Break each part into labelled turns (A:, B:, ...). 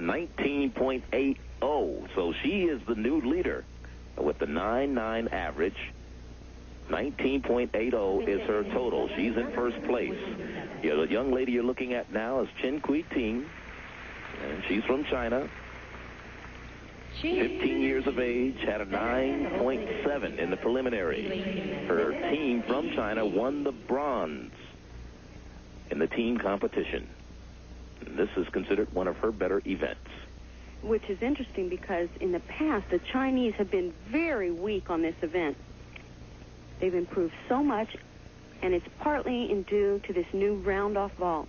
A: 19.80. So she is the new leader with the 9.9 average. 19.80 is her total. She's in first place. The young lady you're looking at now is Chen Cuiting, and she's from China. 15 years of age, had a 9.7 in the preliminary. Her team from China won the bronze in the team competition. And this is considered one of her better events.
B: Which is interesting because in the past, the Chinese have been very weak on this event. They've improved so much, and it's partly due to this new round-off vault.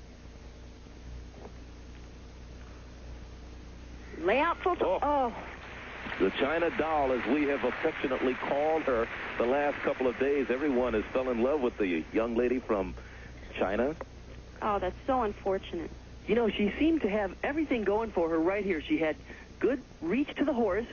B: Layout full. Oh.
A: The China doll, as we have affectionately called her the last couple of days. Everyone has fell in love with the young lady from China.
B: Oh, that's so unfortunate.
C: You know, she seemed to have everything going for her right here. She had good reach to the horse,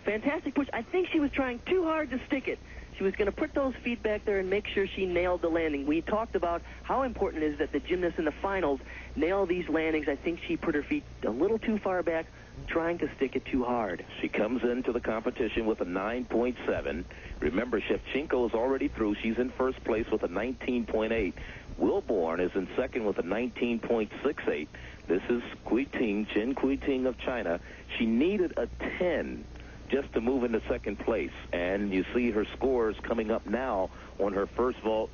C: fantastic push. I think she was trying too hard to stick it. She was going to put those feet back there and make sure she nailed the landing. We talked about how important it is that the gymnasts in the finals nail these landings. I think she put her feet a little too far back, trying to stick it too hard.
A: She comes into the competition with a 9.7. Remember, Shevchenko is already through. She's in first place with a 19.8. Wilborn is in second with a 19.68. This is Cuiting, Chen Cuiting of China. She needed a 10 just to move into second place. And you see her scores coming up now on her first vault.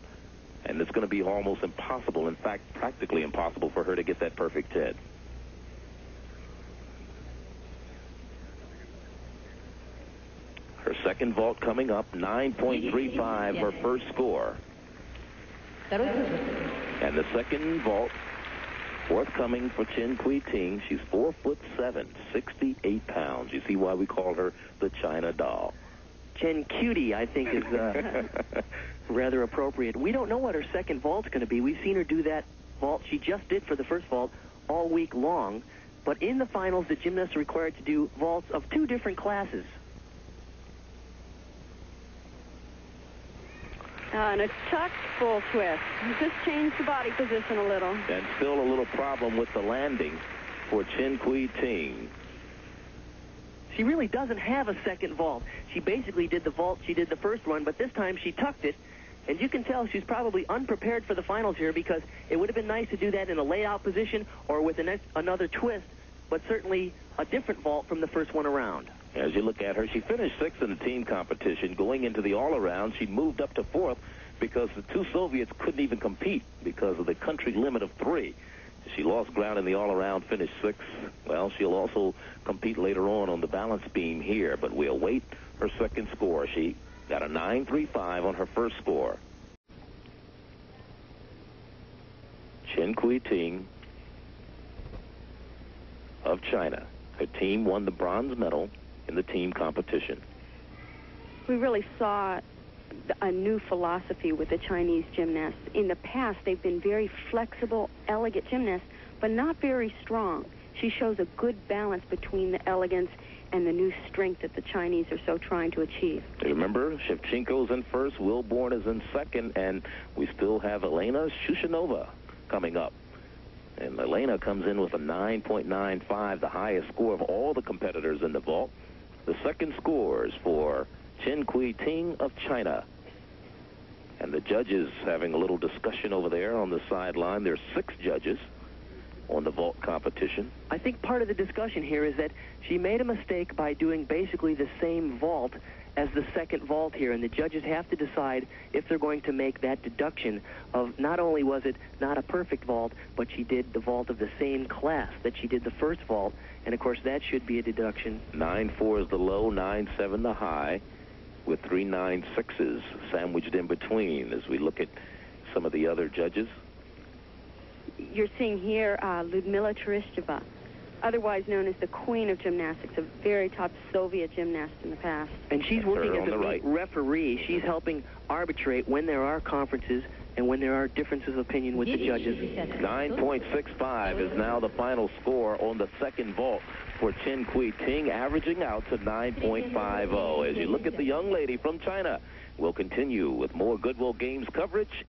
A: And it's going to be almost impossible, in fact, practically impossible for her to get that perfect 10. Her second vault coming up, 9.35, her first score. And the second vault forthcoming for Chen Cuiting. She's 4'7", 68 pounds. You see why we call her the China doll.
C: Chen Cuiting, I think, is rather appropriate. We don't know what her second vault's going to be. We've seen her do that vault she just did for the first vault all week long. But in the finals, the gymnasts are required to do vaults of 2 different classes.
B: And a tuck full twist. Just changed the body position a little.
A: And still a little problem with the landing for Chen Cuiting.
C: She really doesn't have a second vault. She basically did the vault she did the first one, but this time she tucked it. And you can tell she's probably unprepared for the finals here, because it would have been nice to do that in a layout position or with another twist, but certainly a different vault from the first one around.
A: As you look at her, she finished 6th in the team competition. Going into the all-around, she moved up to 4th because the 2 Soviets couldn't even compete because of the country limit of 3. She lost ground in the all-around, finished 6th. Well, she'll also compete later on the balance beam here, but we await her second score. She got a 9.35 on her first score. Chen Cuiting of China. Her team won the bronze medal in the team competition.
B: We really saw a new philosophy with the Chinese gymnasts. In the past, they've been very flexible, elegant gymnasts, but not very strong. She shows a good balance between the elegance and the new strength that the Chinese are so trying to achieve.
A: Remember, Shevchenko's in first, Wilborn is in second, and we still have Elena Shushanova coming up. And Elena comes in with a 9.95, the highest score of all the competitors in the vault. The second scores for Chen Cuiting of China. And the judges having a little discussion over there on the sideline. There's 6 judges on the vault competition.
C: I think part of the discussion here is that she made a mistake by doing basically the same vault as the second vault here, and the judges have to decide if they're going to make that deduction of not only was it not a perfect vault, but she did the vault of the same class that she did the first vault, and of course that should be a deduction.
A: 9.4 is the low, 9.7 the high, with 3 9.6s sandwiched in between as we look at some of the other judges.
B: You're seeing here Lyudmila Tereshcheva, otherwise known as the Queen of Gymnastics, a very top Soviet gymnast in the past.
C: And she's working as a referee. She's helping arbitrate when there are conferences and when there are differences of opinion with the judges.
A: 9.65 is now the final score on the second vault for Chen Cuiting, averaging out to 9.50. As you look at the young lady from China, we'll continue with more Goodwill Games coverage